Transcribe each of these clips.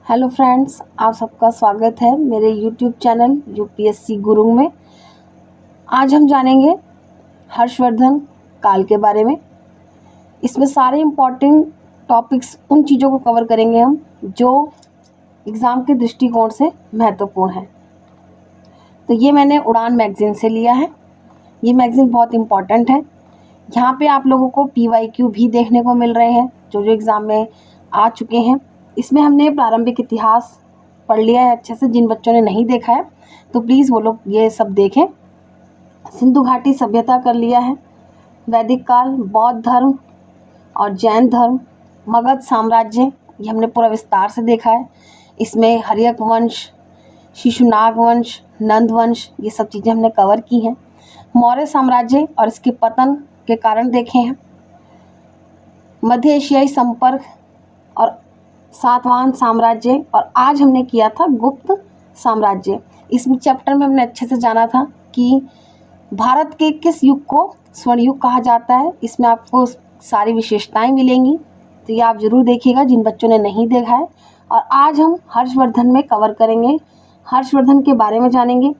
Hello friends, आप सबका स्वागत है मेरे यूट्यूब चैनल यूपीएससी गुरु में। आज हम जानेंगे हर्षवर्धन काल के बारे में। इसमें सारे इम्पॉर्टेंट टॉपिक्स, उन चीज़ों को कवर करेंगे हम जो एग्ज़ाम के दृष्टिकोण से महत्वपूर्ण है। तो ये मैंने उड़ान मैगज़ीन से लिया है। ये मैगज़ीन बहुत इम्पॉर्टेंट है। यहाँ पे आप लोगों को PYQ भी देखने को मिल रहे हैं जो एग्ज़ाम में आ चुके हैं। इसमें हमने प्रारंभिक इतिहास पढ़ लिया है अच्छे से। जिन बच्चों ने नहीं देखा है तो प्लीज़ वो लोग ये सब देखें। सिंधु घाटी सभ्यता कर लिया है, वैदिक काल, बौद्ध धर्म और जैन धर्म, मगध साम्राज्य, ये हमने पूरा विस्तार से देखा है। इसमें हर्यक वंश, शिशुनाग वंश, नंद वंश, ये सब चीज़ें हमने कवर की हैं। मौर्य साम्राज्य और इसके पतन के कारण देखे हैं। मध्य एशियाई संपर्क और सातवाहन साम्राज्य, और आज हमने किया था गुप्त साम्राज्य। इस चैप्टर में हमने अच्छे से जाना था कि भारत के किस युग को स्वर्ण युग कहा जाता है। इसमें आपको सारी विशेषताएं मिलेंगी, तो ये आप ज़रूर देखिएगा जिन बच्चों ने नहीं देखा है। और आज हम हर्षवर्धन में कवर करेंगे, हर्षवर्धन के बारे में जानेंगे,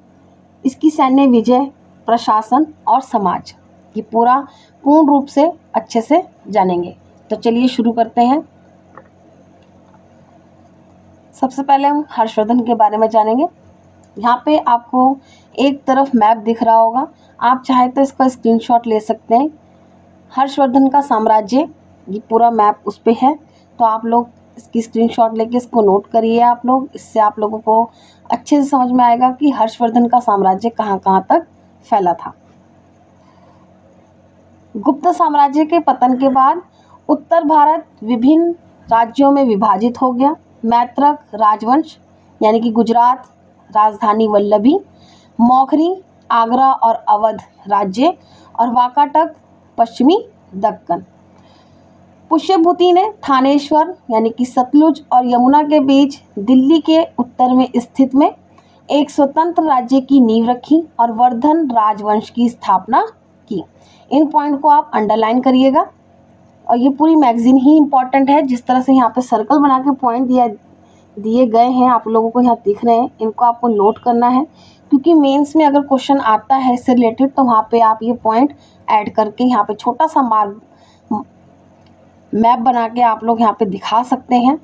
इसकी सैन्य विजय, प्रशासन और समाज, ये पूरा पूर्ण रूप से अच्छे से जानेंगे। तो चलिए शुरू करते हैं। सबसे पहले हम हर्षवर्धन के बारे में जानेंगे। यहाँ पे आपको एक तरफ मैप दिख रहा होगा, आप चाहे तो इसका स्क्रीनशॉट ले सकते हैं। हर्षवर्धन का साम्राज्य, ये पूरा मैप उस पे है, तो आप लोग इसकी स्क्रीनशॉट लेके इसको नोट करिए आप लोग। इससे आप लोगों को अच्छे से समझ में आएगा कि हर्षवर्धन का साम्राज्य कहाँ कहाँ तक फैला था। गुप्त साम्राज्य के पतन के बाद उत्तर भारत विभिन्न राज्यों में विभाजित हो गया। मैत्रक राजवंश यानी कि गुजरात, राजधानी वल्लभी, मौखरी, आगरा और अवध राज्य, और वाकाटक पश्चिमी दक्कन। पुष्यभूति ने थानेश्वर यानी कि सतलुज और यमुना के बीच दिल्ली के उत्तर में स्थित में एक स्वतंत्र राज्य की नींव रखी और वर्धन राजवंश की स्थापना की। इन पॉइंट को आप अंडरलाइन करिएगा। और ये पूरी मैगजीन ही इम्पॉर्टेंट है। जिस तरह से यहाँ पे सर्कल बना के पॉइंट दिए गए हैं, आप लोगों को यहाँ दिख रहे हैं, इनको आपको नोट करना है, क्योंकि मेंस में अगर क्वेश्चन आता है इससे रिलेटेड तो वहाँ पे आप ये पॉइंट ऐड करके यहाँ पे छोटा सा मैप बना के आप लोग यहाँ पे दिखा सकते हैं।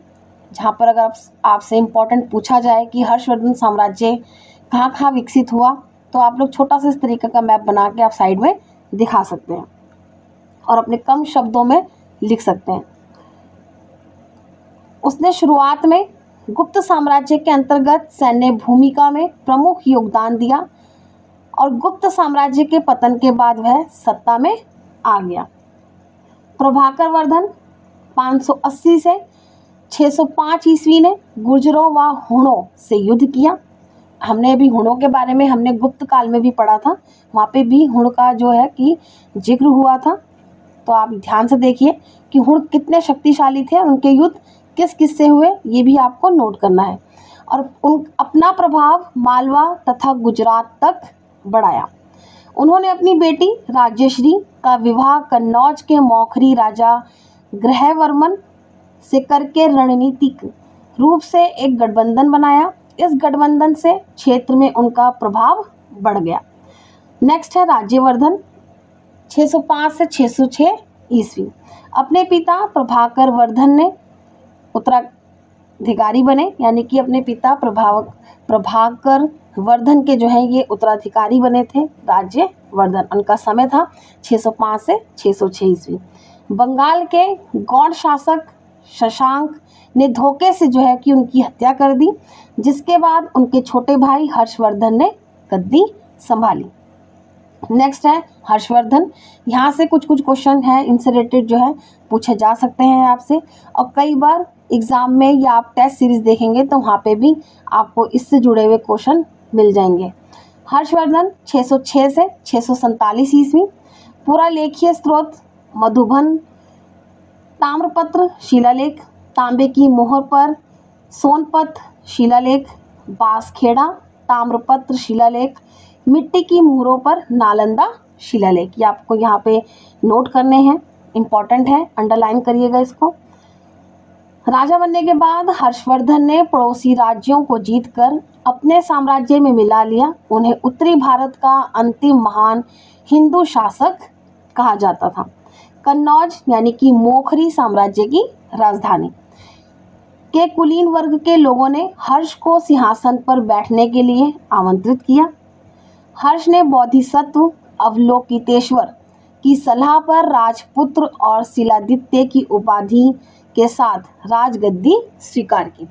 जहाँ पर अगर आपसे इम्पोर्टेंट पूछा जाए कि हर्षवर्धन साम्राज्य कहाँ कहाँ विकसित हुआ, तो आप लोग छोटा सा इस तरीके का मैप बना के आप साइड में दिखा सकते हैं और अपने कम शब्दों में लिख सकते हैं। उसने शुरुआत में गुप्त साम्राज्य के अंतर्गत सैन्य भूमिका में प्रमुख योगदान दिया और गुप्त साम्राज्य के पतन के बाद वह सत्ता में आ गया। प्रभाकर वर्धन 580 से 605 ईस्वी ने गुर्जरों व हुणों से युद्ध किया। हमने अभी हुणों के बारे में हमने गुप्त काल में भी पढ़ा था, वहाँ पे भी हुण का जो है कि जिक्र हुआ था। तो आप ध्यान से देखिए कि हुण कितने शक्तिशाली थे और उनके युद्ध किस किस से हुए, ये भी आपको नोट करना है। और अपना प्रभाव मालवा तथा गुजरात तक बढ़ाया। उन्होंने अपनी बेटी राज्यश्री का विवाह कन्नौज के मौखरी राजा ग्रहवर्मन से करके रणनीतिक रूप से एक गठबंधन बनाया। इस गठबंधन से क्षेत्र में उनका प्रभाव बढ़ गया। नेक्स्ट है राज्यवर्धन 605 से 606 ईस्वी। अपने पिता प्रभाकर वर्धन ने उत्तराधिकारी बने, यानी कि अपने पिता प्रभाकर वर्धन के जो है ये उत्तराधिकारी बने थे राज्यवर्धन। उनका समय था 605 से 606 ईस्वी। बंगाल के गौड़ शासक शशांक ने धोखे से जो है कि उनकी हत्या कर दी, जिसके बाद उनके छोटे भाई हर्षवर्धन ने गद्दी संभाली। नेक्स्ट है हर्षवर्धन। यहाँ से कुछ क्वेश्चन है इनसे रिलेटेड जो है पूछे जा सकते हैं आपसे, और कई बार एग्जाम में या आप टेस्ट सीरीज देखेंगे तो वहाँ पे भी आपको इससे जुड़े हुए क्वेश्चन मिल जाएंगे। हर्षवर्धन 606 से 647 ईस्वी। पूरा लेखीय स्रोत मधुबन ताम्रपत्र शिलालेख, तांबे की मोहर पर सोनपत शिलालेख, बांसखेड़ा ताम्रपत्र शिलालेख, मिट्टी की मोहरों पर नालंदा शिलालेख। ये आपको यहाँ पे नोट करने हैं, इम्पॉर्टेंट है, अंडरलाइन करिएगा इसको। राजा बनने के बाद हर्षवर्धन ने पड़ोसी राज्यों को जीतकर अपने साम्राज्य में मिला लिया। उन्हें उत्तरी भारत का अंतिम महान हिंदू शासक कहा जाता था। कन्नौज यानी कि मोखरी साम्राज्य की राजधानी के कुलीन वर्ग के लोगों ने हर्ष को सिंहासन पर बैठने के लिए आमंत्रित किया। हर्ष ने बोधिसत्व अवलोकितेश्वर की सलाह पर राजपुत्र और शिलादित्य की उपाधि के साथ राजगद्दी स्वीकार की।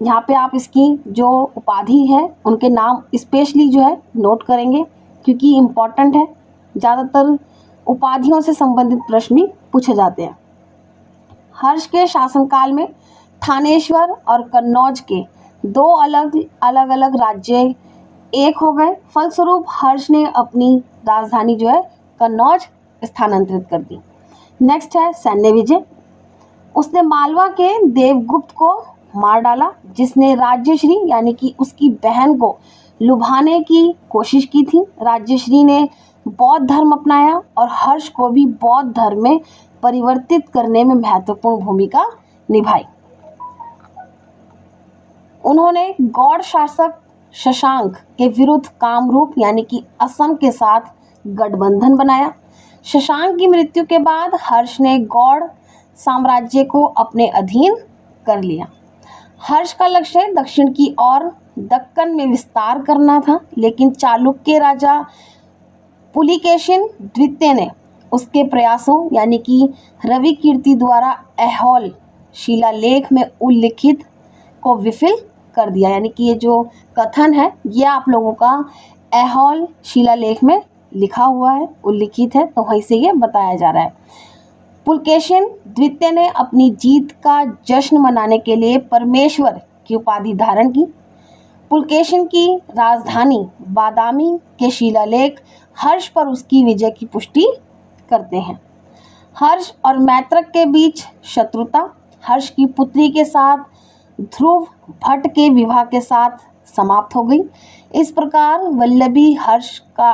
यहाँ पे आप इसकी जो उपाधि है उनके नाम स्पेशली जो है नोट करेंगे क्योंकि इम्पॉर्टेंट है। ज़्यादातर उपाधियों से संबंधित प्रश्न भी पूछे जाते हैं। हर्ष के शासनकाल में थानेश्वर और कन्नौज के दो अलग अलग राज्य एक हो गए। फलस्वरूप हर्ष ने अपनी राजधानी जो है कन्नौज स्थानांतरित कर दी। नेक्स्ट है सैन्य विजय। उसने मालवा के देवगुप्त को मार डाला, जिसने राज्यश्री यानी कि उसकी बहन को लुभाने की कोशिश की थी। राज्यश्री ने बौद्ध धर्म अपनाया और हर्ष को भी बौद्ध धर्म में परिवर्तित करने में महत्वपूर्ण भूमिका निभाई। उन्होंने गौड़ शासक शशांक के विरुद्ध कामरूप यानी कि असम के साथ गठबंधन बनाया। शशांक की मृत्यु के बाद हर्ष ने गौड़ साम्राज्य को अपने अधीन कर लिया। हर्ष का लक्ष्य दक्षिण की ओर दक्कन में विस्तार करना था, लेकिन चालुक्य राजा पुलिकेशिन द्वितीय ने उसके प्रयासों यानी कि रवि कीर्ति द्वारा ऐहोल शिलालेख में उल्लिखित को विफल कर दिया। यानी कि ये जो कथन है ये आप लोगों का ऐहोल शिलालेख में लिखा हुआ है, उल्लिखित है, तो वहीं से ये बताया जा रहा है। पुलकेशिन द्वितीय ने अपनी जीत का जश्न मनाने के लिए परमेश्वर की उपाधि धारण की। पुलकेशिन की राजधानी बादामी के शिलालेख हर्ष पर उसकी विजय की पुष्टि करते हैं। हर्ष और मैत्रक के बीच शत्रुता हर्ष की पुत्री के साथ ध्रुव भट्ट के विवाह के साथ समाप्त हो गई। इस प्रकार वल्लभी हर्ष का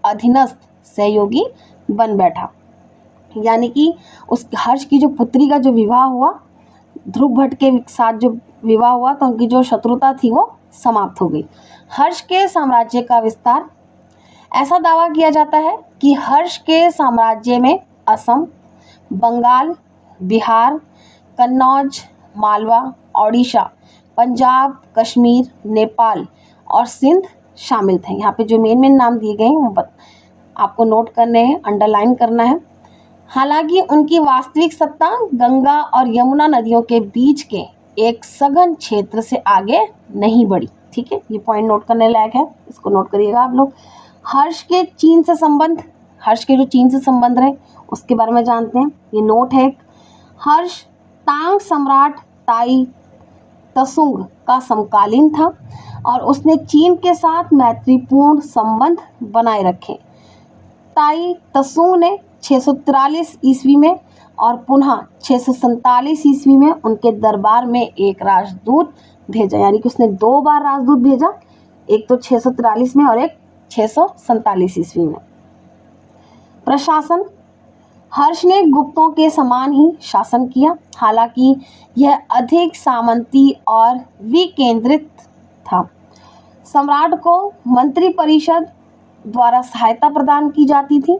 अधीनस्थ सहयोगी बन बैठा। यानी कि उस हर्ष की जो पुत्री का जो विवाह हुआ, ध्रुव भट्ट के साथ जो विवाह हुआ, तो उनकी जो शत्रुता थी वो समाप्त हो गई। हर्ष के साम्राज्य का विस्तार। ऐसा दावा किया जाता है कि हर्ष के साम्राज्य में असम, बंगाल, बिहार, कन्नौज, मालवा, ओडिशा, पंजाब, कश्मीर, नेपाल और सिंध शामिल थे। यहाँ पे जो मेन नाम दिए गए हैं वो आपको नोट करने हैं, अंडरलाइन करना है। हालांकि उनकी वास्तविक सत्ता गंगा और यमुना नदियों के बीच के एक सघन क्षेत्र से आगे नहीं बढ़ी। ठीक है, ये पॉइंट नोट करने लायक है, इसको नोट करिएगा आप लोग। हर्ष के चीन से संबंध, हर्ष के जो चीन से संबंध रहे उसके बारे में जानते हैं। ये नोट है। हर्ष तांग सम्राट ताई तसुंग का समकालीन था और उसने चीन के साथ मैत्रीपूर्ण संबंध बनाए रखे। ताई तसुंग ने 643 ईस्वी में और पुनः 647 ईस्वी में उनके दरबार में एक राजदूत भेजा। यानी कि उसने 2 बार राजदूत भेजा, एक तो 643 में और एक 647 ईस्वी में। प्रशासन। हर्ष ने गुप्तों के समान ही शासन किया, हालांकि यह अधिक सामंती और विकेंद्रित था। सम्राट को मंत्री परिषद द्वारा सहायता प्रदान की जाती थी।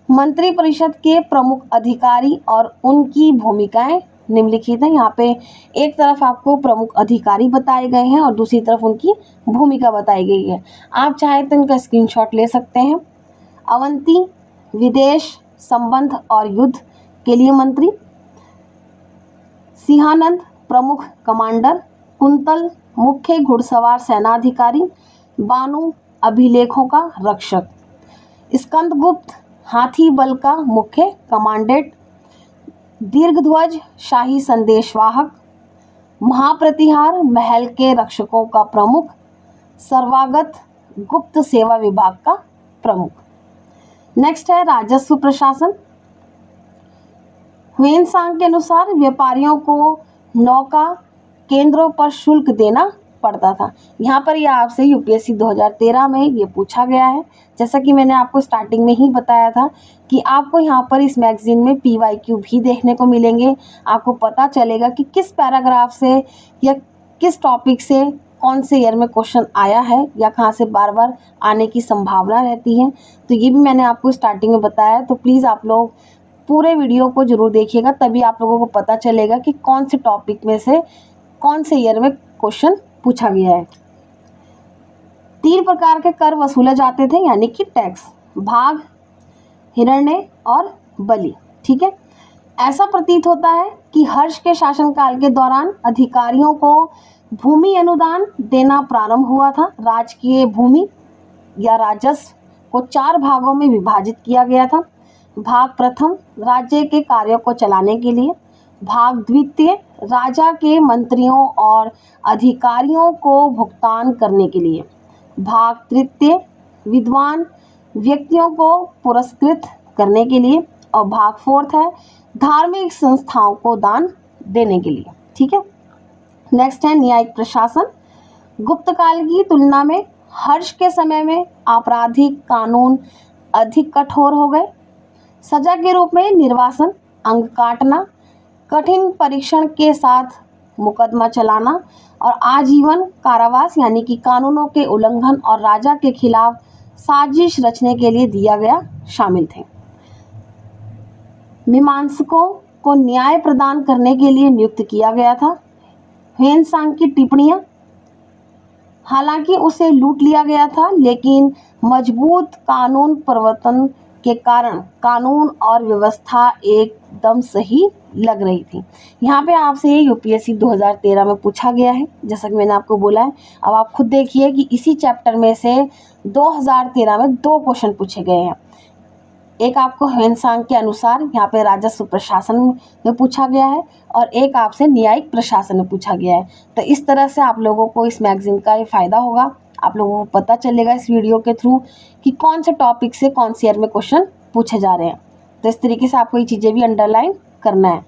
मंत्री परिषद के प्रमुख अधिकारी और उनकी भूमिकाएं निम्नलिखित हैं। यहाँ पे एक तरफ आपको प्रमुख अधिकारी बताए गए हैं और दूसरी तरफ उनकी भूमिका बताई गई है। आप चाहे तो इनका स्क्रीनशॉट ले सकते हैं। अवंती विदेश संबंध और युद्ध के लिए मंत्री। सिंहानंद प्रमुख कमांडर। कुंतल मुख्य घुड़सवार सेनाधिकारी। बानु अभिलेखों का रक्षक। स्कंदगुप्त हाथी बल का मुख्य कमांडेंट। दीर्घध्वज शाही संदेशवाहक। महाप्रतिहार महल के रक्षकों का प्रमुख। सर्वागत गुप्त सेवा विभाग का प्रमुख। नेक्स्ट है राजस्व प्रशासन। ह्वेनसांग के अनुसार व्यापारियों को नौका केंद्रों पर शुल्क देना पड़ता था। यहाँ पर ये आपसे यूपीएससी 2013 में ये पूछा गया है। जैसा कि मैंने आपको स्टार्टिंग में ही बताया था कि आपको यहाँ पर इस मैगज़ीन में पीवाईक्यू भी देखने को मिलेंगे। आपको पता चलेगा कि किस पैराग्राफ से या किस टॉपिक से कौन से ईयर में क्वेश्चन आया है या कहाँ से बार बार आने की संभावना रहती है। तो ये भी मैंने आपको स्टार्टिंग में बताया, तो प्लीज़ आप लोग पूरे वीडियो को ज़रूर देखिएगा, तभी आप लोगों को पता चलेगा कि कौन से टॉपिक में से कौन से ईयर में क्वेश्चन पूछा गया है। 3 प्रकार के कर वसूले जाते थे, यानी कि टैक्स, भाग, हिरण्य और बलि। ठीक है, ऐसा प्रतीत होता है कि हर्ष के शासनकाल के दौरान अधिकारियों को भूमि अनुदान देना प्रारंभ हुआ था। राजकीय भूमि या राजस्व को 4 भागों में विभाजित किया गया था। भाग प्रथम राज्य के कार्यों को चलाने के लिए, भाग द्वितीय राजा के मंत्रियों और अधिकारियों को भुगतान करने के लिए, भाग तृतीय विद्वान व्यक्तियों को पुरस्कृत करने के लिए, और भाग फोर्थ है धार्मिक संस्थाओं को दान देने के लिए। ठीक है, नेक्स्ट है न्यायिक प्रशासन। गुप्त काल की तुलना में हर्ष के समय में आपराधिक कानून अधिक कठोर हो गए। सजा के रूप में निर्वासन, अंग काटना, कठिन परीक्षण के साथ मुकदमा चलाना और आजीवन कारावास यानी कि कानूनों के उल्लंघन और राजा के खिलाफ साजिश रचने के लिए दिया गया शामिल थे। मीमांसकों को न्याय प्रदान करने के लिए नियुक्त किया गया था। ह्वेनसांग की टिप्पणियां, हालांकि उसे लूट लिया गया था, लेकिन मजबूत कानून प्रवर्तन के कारण कानून और व्यवस्था एकदम सही लग रही थी। यहाँ पे आपसे ये यूपीएससी 2013 में पूछा गया है, जैसा कि मैंने आपको बोला है। अब आप खुद देखिए कि इसी चैप्टर में से 2013 में 2 क्वेश्चन पूछे गए हैं। एक आपको ह्वेनसांग के अनुसार यहाँ पे राजस्व प्रशासन में पूछा गया है और एक आपसे न्यायिक प्रशासन में पूछा गया है। तो इस तरह से आप लोगों को इस मैगजीन का ये फ़ायदा होगा, आप लोगों को पता चलेगा इस वीडियो के थ्रू कि कौन से टॉपिक से कौन से ईयर में क्वेश्चन पूछे जा रहे हैं। तो इस तरीके से आपको ये चीज़ें भी अंडरलाइन करना है।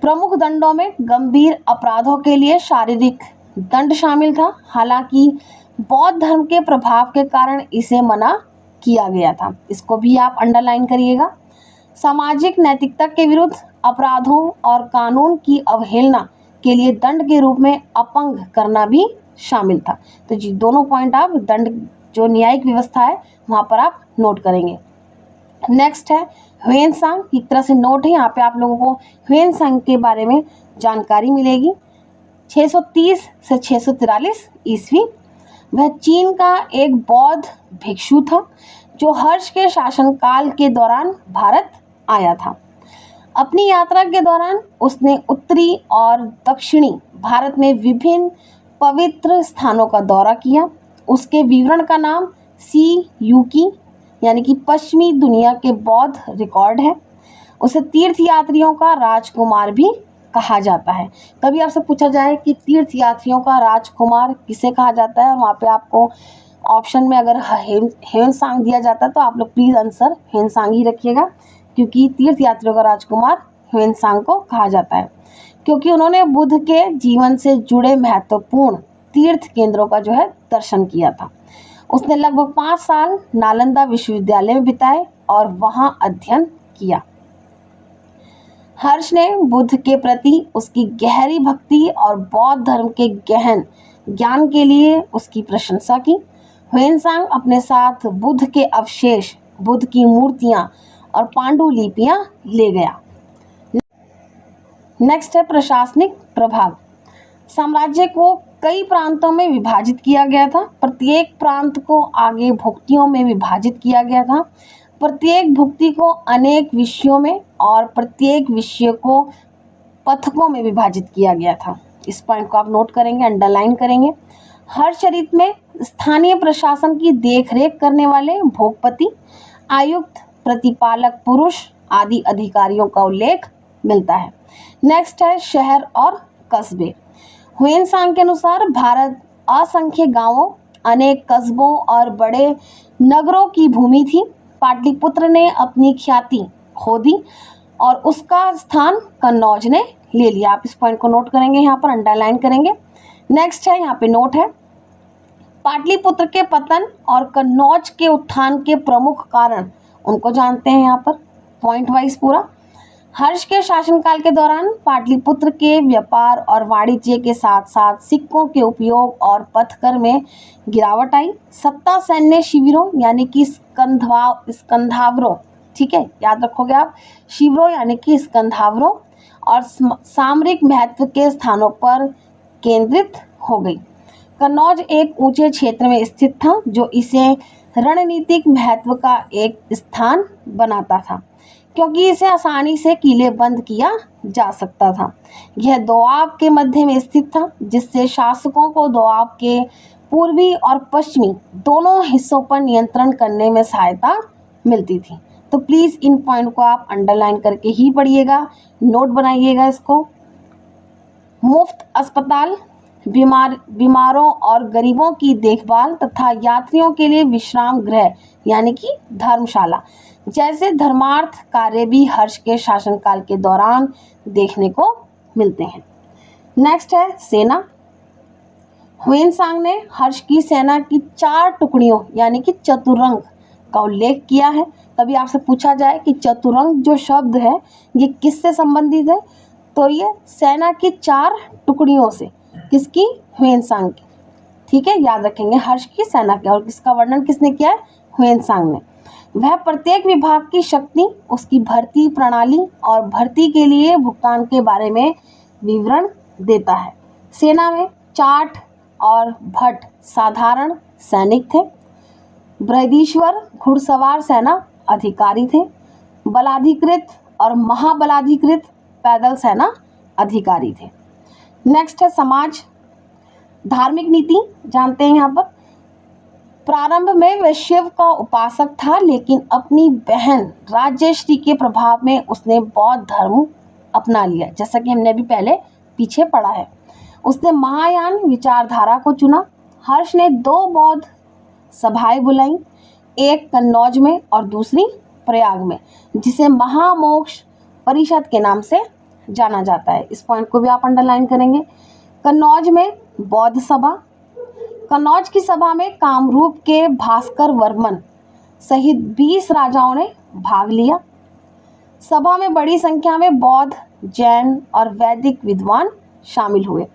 प्रमुख दंडों में गंभीर अपराधों के लिए शारीरिक दंड शामिल था, हालांकि बौद्ध धर्म के प्रभाव के कारण इसे मना किया गया था। इसको भी आप अंडरलाइन करिएगा। सामाजिक नैतिकता के विरुद्ध अपराधों और कानून की अवहेलना के लिए दंड के रूप में अपंग करना भी शामिल था। तो जी दोनों पॉइंट आप दंड जो न्यायिक व्यवस्था है वहाँ पर आप नोट करेंगे। नेक्स्ट है ह्वेनसांग, एक तरह से नोट है, यहाँ पे आप लोगों को ह्वेनसांग के बारे में जानकारी मिलेगी। 630 से 643 ईस्वी। वह चीन का एक बौद्ध भिक्षु था जो हर्ष के शासनकाल के दौरान भारत आया था। अपनी यात्रा के दौरान उसने उत्तरी और दक्षिणी भारत में विभिन्न पवित्र स्थानों का दौरा किया। उसके विवरण का नाम सी यूकी यानी कि पश्चिमी दुनिया के बौद्ध रिकॉर्ड है। उसे तीर्थ यात्रियों का राजकुमार भी कहा जाता है। कभी आपसे पूछा जाए कि तीर्थ यात्रियों का राजकुमार किसे कहा जाता है, वहाँ पे आपको ऑप्शन में अगर ह्वेनसांग दिया जाता है तो आप लोग प्लीज़ आंसर ह्वेनसांग ही रखिएगा, क्योंकि तीर्थ यात्रियों का राजकुमार ह्वेनसांग को कहा जाता है, क्योंकि उन्होंने बुद्ध के जीवन से जुड़े महत्वपूर्ण तीर्थ केंद्रों का जो है दर्शन किया था। उसने लगभग 5 साल नालंदा विश्वविद्यालय में बिताए और वहाँ अध्ययन किया। हर्ष ने बुद्ध के प्रति उसकी गहरी भक्ति और बौद्ध धर्म के गहन ज्ञान के लिए उसकी प्रशंसा की। ह्वेनसांग अपने साथ बुद्ध के अवशेष, बुद्ध की मूर्तियां और पांडुलिपियां ले गया। नेक्स्ट है प्रशासनिक प्रभाग। साम्राज्य को कई प्रांतों में विभाजित किया गया था। प्रत्येक प्रांत को आगे भुक्तियों में विभाजित किया गया था। प्रत्येक भुक्ति को अनेक विषयों में और प्रत्येक विषय को पथकों में विभाजित किया गया था। इस पॉइंट को आप नोट करेंगे, अंडरलाइन करेंगे। हर चरित्र में स्थानीय प्रशासन की देखरेख करने वाले भोगपति, आयुक्त, प्रतिपालक पुरुष आदि अधिकारियों का उल्लेख मिलता है। नेक्स्ट है शहर और कस्बे। ह्वेनसांग के अनुसार भारत असंख्य गांवों, अनेक कस्बों और बड़े नगरों की भूमि थी। पाटलिपुत्र ने अपनी ख्याति खो दी और उसका स्थान कन्नौज ने ले लिया। आप इस पॉइंट को नोट करेंगे, यहाँ पर अंडरलाइन करेंगे। नेक्स्ट है, यहाँ पे नोट है, पाटलिपुत्र के पतन और कन्नौज के उत्थान के प्रमुख कारण उनको जानते हैं। यहाँ पर पॉइंट वाइज पूरा। हर्ष के शासनकाल के दौरान पाटलिपुत्र के व्यापार और वाणिज्य के साथ साथ सिक्कों के उपयोग और पथकर में गिरावट आई। सत्ता सैन्य शिविरों यानी कि स्कंधावरों, ठीक है, याद रखोगे आप, शिविरों यानी कि स्कंधावरों, और सामरिक महत्व के स्थानों पर केंद्रित हो गई। कन्नौज एक ऊंचे क्षेत्र में स्थित था जो इसे रणनीतिक महत्व का एक स्थान बनाता था, क्योंकि इसे आसानी से किले बंद किया जा सकता था। यह दोआब के मध्य में स्थित था, जिससे शासकों को दोआब के पूर्वी और पश्चिमी दोनों हिस्सों पर नियंत्रण करने में सहायता मिलती थी। तो प्लीज़ इन पॉइंट को आप अंडरलाइन करके ही पढ़िएगा, नोट बनाइएगा इसको। मुफ्त अस्पताल, बीमारों और गरीबों की देखभाल तथा यात्रियों के लिए विश्राम गृह यानी कि धर्मशाला जैसे धर्मार्थ कार्य भी हर्ष के शासनकाल के दौरान देखने को मिलते हैं। नेक्स्ट है सेना। ह्वेनसांग ने हर्ष की सेना की 4 टुकड़ियों यानी कि चतुरंग का उल्लेख किया है। कभी आपसे पूछा जाए कि चतुरंग जो शब्द है ये किससे संबंधित है, तो ये सेना की 4 टुकड़ियों से, किसकी, ह्वेनसांग की, ठीक है, याद रखेंगे, हर्ष की सेना के, और इसका वर्णन किसने किया है, ह्वेनसांग ने। वह प्रत्येक विभाग की शक्ति, उसकी भर्ती प्रणाली और भर्ती के लिए भुगतान के बारे में विवरण देता है। सेना में चाट और भट्ट साधारण सैनिक थे। बृहदीश्वर घुड़सवार सेना अधिकारी थे। बलाधिकृत और महाबलाधिकृत पैदल सेना अधिकारी थे। नेक्स्ट है समाज। धार्मिक नीति जानते हैं यहाँ पर। प्रारंभ में वह शिव का उपासक था, लेकिन अपनी बहन राज्यश्री के प्रभाव में उसने बौद्ध धर्म अपना लिया, जैसा कि हमने अभी पहले पीछे पढ़ा है। उसने महायान विचारधारा को चुना। हर्ष ने 2 बौद्ध सभाएं बुलाई, एक कन्नौज में और दूसरी प्रयाग में, जिसे महामोक्ष परिषद के नाम से जाना जाता है। इस पॉइंट को भी आप अंडरलाइन करेंगे। कन्नौज में बौद्ध सभा। कन्नौज की सभा में कामरूप के भास्कर वर्मन सहित 20 राजाओं ने भाग लिया। सभा में बड़ी संख्या में बौद्ध, जैन और वैदिक विद्वान शामिल हुए।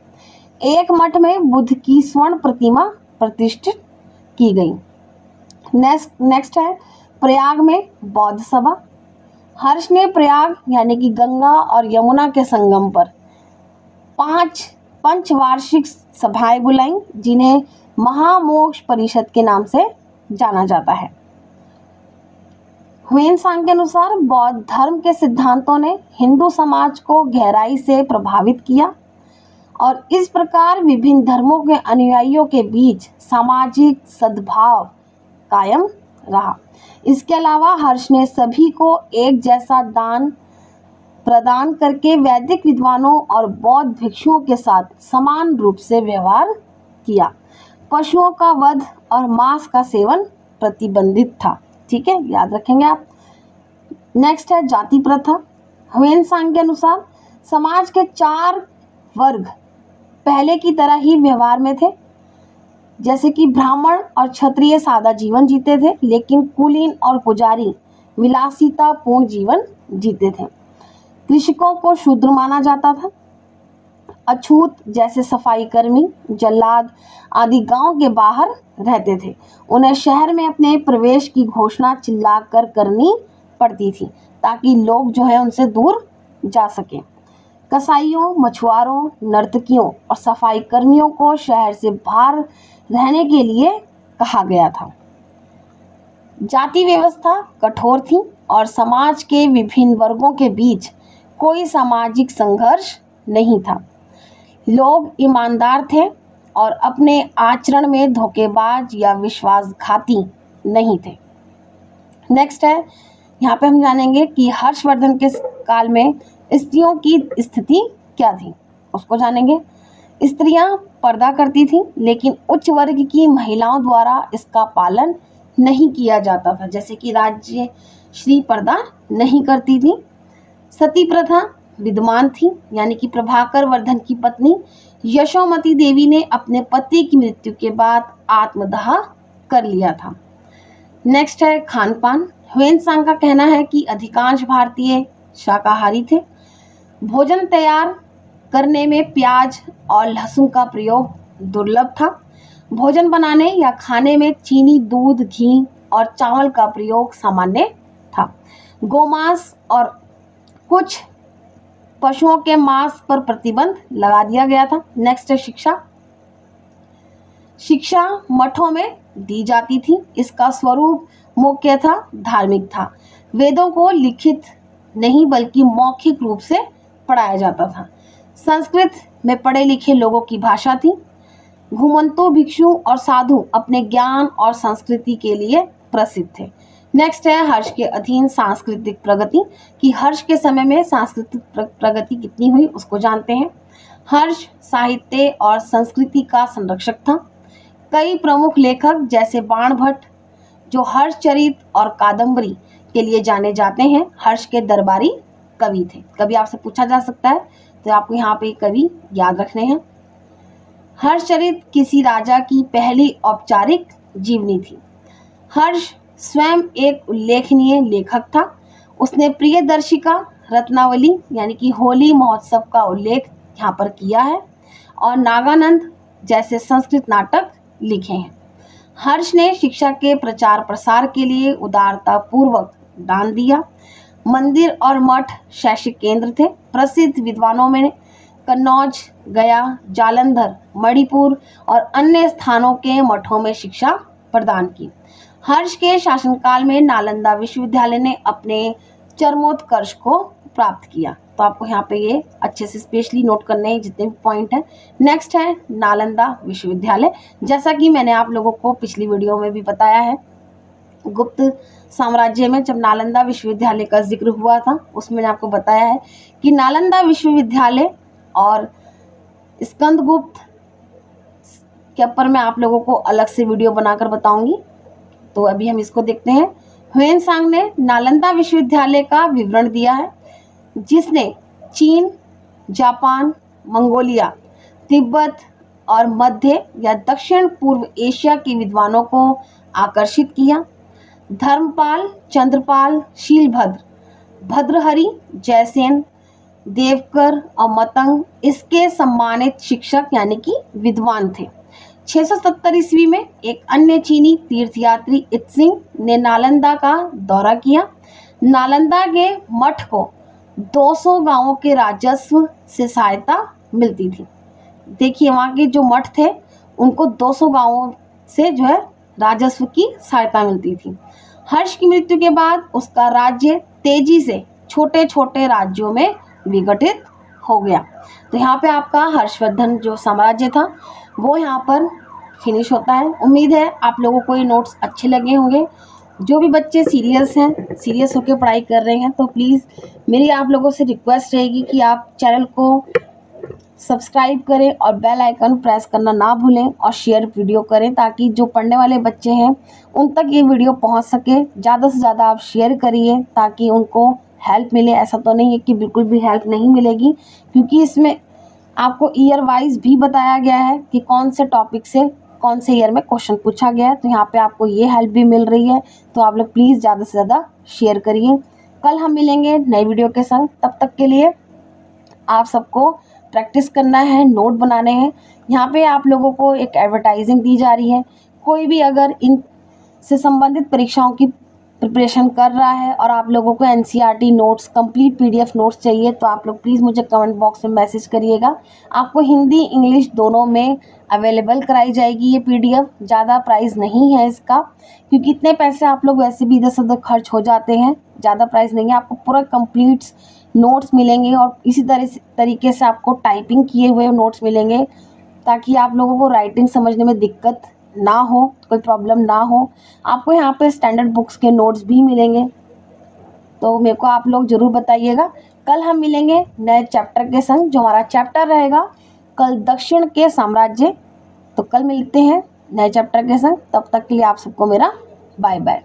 एक मठ में बुद्ध की स्वर्ण प्रतिमा प्रतिष्ठित की गई। नेक्स्ट है प्रयाग में बौद्ध सभा। हर्ष ने प्रयाग यानी कि गंगा और यमुना के संगम पर 5 पंचवार्षिक सभाएं बुलाई, जिन्हें महामोक्ष परिषद के नाम से जाना जाता है। ह्वेनसांग के अनुसार बौद्ध धर्म के सिद्धांतों ने हिंदू समाज को गहराई से प्रभावित किया और इस प्रकार विभिन्न धर्मों के अनुयायियों के बीच सामाजिक सद्भाव कायम रहा। इसके अलावा हर्ष ने सभी को एक जैसा दान प्रदान करके वैदिक विद्वानों और बौद्ध भिक्षुओं के साथ समान रूप से व्यवहार किया। पशुओं का वध और मांस का सेवन प्रतिबंधित था, ठीक है, याद रखेंगे आप। नेक्स्ट है जाति प्रथा। ह्वेनसांग के अनुसार समाज के 4 वर्ग पहले की तरह ही व्यवहार में थे, जैसे कि ब्राह्मण और क्षत्रिय सादा जीवन जीते थे, लेकिन कुलीन और पुजारी विलासितापूर्ण जीवन जीते थे। कृषकों को शूद्र माना जाता था। अछूत जैसे सफाई कर्मी, जल्लाद आदि गांव के बाहर रहते थे। उन्हें शहर में अपने प्रवेश की घोषणा चिल्लाकर करनी पड़ती थी ताकि लोग जो है उनसे दूर जा सकें। कसाईयों, मछुआरों, नर्तकियों और सफाई कर्मियों को शहर से बाहर रहने के लिए कहा गया था। जाति व्यवस्था कठोर थी और समाज के विभिन्न वर्गों के बीच कोई सामाजिक संघर्ष नहीं था। लोग ईमानदार थे और अपने आचरण में धोखेबाज या विश्वासघाती नहीं थे। नेक्स्ट है, यहाँ पे हम जानेंगे कि हर्षवर्धन के काल में स्त्रियों की स्थिति क्या थी, उसको जानेंगे। स्त्रियां पर्दा करती थीं, लेकिन उच्च वर्ग की महिलाओं द्वारा इसका पालन नहीं किया जाता था, जैसे कि राज्य श्री पर्दा नहीं करती थी। सती प्रथा विद्वान थी, यानी कि प्रभाकर वर्धन की पत्नी यशोमती देवी ने अपने पति की मृत्यु के बाद आत्मदाह कर लिया था। नेक्स्ट है खान पान। ह्वेन-सांग का कहना है कि अधिकांश भारतीय शाकाहारी थे। भोजन तैयार करने में प्याज और लहसुन का प्रयोग दुर्लभ था। भोजन बनाने या खाने में चीनी, दूध, घी और चावल का प्रयोग सामान्य था। गोमांस और कुछ पशुओं के मांस पर प्रतिबंध लगा दिया गया था। नेक्स्ट है शिक्षा। शिक्षा मठों में दी जाती थी। इसका स्वरूप मुख्यतः धार्मिक था। वेदों को लिखित नहीं बल्कि मौखिक रूप से पढ़ाया जाता था। संस्कृत में पढ़े लिखे लोगों की भाषा थी। घुमंतु, भिक्षु और साधु अपने ज्ञान और संस्कृति के लिए प्रसिद्ध थे। नेक्स्ट है हर्ष के अधीन सांस्कृतिक प्रगति, कि हर्ष के समय में सांस्कृतिक प्रगति कितनी हुई उसको जानते हैं। हर्ष साहित्य और संस्कृति का संरक्षक था। कई प्रमुख लेखक जैसे बाण भट्ट, जो हर्षचरित और कादम्बरी के लिए जाने जाते हैं, हर्ष के दरबारी कवि थे। कभी आपसे पूछा जा सकता है, तो आपको यहाँ पे कवि याद रखने हैं। हर्षचरित किसी राजा की पहली औपचारिक जीवनी थी। हर्ष स्वयं एक उल्लेखनीय लेखक था। उसने प्रियदर्शिका, रत्नावली यानी कि होली महोत्सव का उल्लेख यहाँ पर किया है और नागानंद जैसे संस्कृत नाटक लिखे हैं। हर्ष ने शिक्षा के प्रचार प्रसार के लिए उदारता पूर्वक दान दिया। मंदिर और मठ शैक्षिक केंद्र थे। प्रसिद्ध विद्वानों में कन्नौज, गया, जालंधर, मणिपुर और अन्य स्थानों के मठों में शिक्षा प्रदान की। हर्ष के शासनकाल में नालंदा विश्वविद्यालय ने अपने चरमोत्कर्ष को प्राप्त किया। तो आपको यहाँ पे ये अच्छे से स्पेशली नोट करने हैं जितने भी पॉइंट हैं। नेक्स्ट है नालंदा विश्वविद्यालय। जैसा कि मैंने आप लोगों को पिछली वीडियो में भी बताया है, गुप्त साम्राज्य में जब नालंदा विश्वविद्यालय का जिक्र हुआ था, उसमें मैंने आपको बताया है कि नालंदा विश्वविद्यालय और स्कंदगुप्त के ऊपर मैं आप लोगों को अलग से वीडियो बनाकर बताऊंगी। तो अभी हम इसको देखते हैं। ह्वेन-सांग ने नालंदा विश्वविद्यालय का विवरण दिया है, जिसने चीन, जापान, मंगोलिया, तिब्बत और मध्य या दक्षिण पूर्व एशिया के विद्वानों को आकर्षित किया। धर्मपाल, चंद्रपाल, शीलभद्र, भद्रहरि, जयसेन, देवकर और मतंग इसके सम्मानित शिक्षक यानी कि विद्वान थे। 670 ईस्वी में एक अन्य चीनी तीर्थयात्री इत्सिंग ने नालंदा का दौरा किया। नालंदा के मठ को 200 गांवों के राजस्व से सहायता मिलती थी। देखिए वहाँ के जो मठ थे उनको 200 गांवों से जो है राजस्व की सहायता मिलती थी। हर्ष की मृत्यु के बाद उसका राज्य तेजी से छोटे छोटे राज्यों में विघटित हो गया। तो यहाँ पे आपका हर्षवर्धन जो साम्राज्य था वो यहाँ पर फिनिश होता है। उम्मीद है आप लोगों को ये नोट्स अच्छे लगे होंगे। जो भी बच्चे सीरियस होकर पढ़ाई कर रहे हैं, तो प्लीज़ मेरी आप लोगों से रिक्वेस्ट रहेगी कि आप चैनल को सब्सक्राइब करें और बेल आइकन प्रेस करना ना भूलें और शेयर वीडियो करें, ताकि जो पढ़ने वाले बच्चे हैं उन तक ये वीडियो पहुंच सके। ज़्यादा से ज़्यादा आप शेयर करिए ताकि उनको हेल्प मिले। ऐसा तो नहीं है कि बिल्कुल भी हेल्प नहीं मिलेगी, क्योंकि इसमें आपको ईयर वाइज भी बताया गया है कि कौन से टॉपिक से कौन से ईयर में क्वेश्चन पूछा गया है। तो यहाँ पे आपको ये हेल्प भी मिल रही है। तो आप लोग प्लीज़ ज़्यादा से ज़्यादा शेयर करिए। कल हम मिलेंगे नई वीडियो के संग। तब तक के लिए आप सबको प्रैक्टिस करना है, नोट बनाने हैं। यहाँ पे आप लोगों को एक एडवर्टाइजिंग दी जा रही है। कोई भी अगर इन से संबंधित परीक्षाओं की प्रिपरेशन कर रहा है और आप लोगों को NCERT notes, complete PDF notes चाहिए, तो आप लोग प्लीज़ मुझे कमेंट बॉक्स में मैसेज करिएगा। आपको हिंदी इंग्लिश दोनों में अवेलेबल कराई जाएगी ये पीडीएफ। ज़्यादा प्राइस नहीं है इसका, क्योंकि इतने पैसे आप लोग वैसे भी इधर से उधर खर्च हो जाते हैं। ज़्यादा प्राइस नहीं है, आपको पूरा कंप्लीट नोट्स मिलेंगे और इसी तरीके से आपको टाइपिंग किए हुए नोट्स मिलेंगे, ताकि आप लोगों को राइटिंग समझने में दिक्कत ना हो, कोई प्रॉब्लम ना हो। आपको यहाँ पे स्टैंडर्ड बुक्स के नोट्स भी मिलेंगे। तो मेरे को आप लोग ज़रूर बताइएगा। कल हम मिलेंगे नए चैप्टर के संग, जो हमारा चैप्टर रहेगा कल दक्षिण के साम्राज्य। तो कल मिलते हैं नए चैप्टर के संग। तब तक के लिए आप सबको मेरा बाय बाय।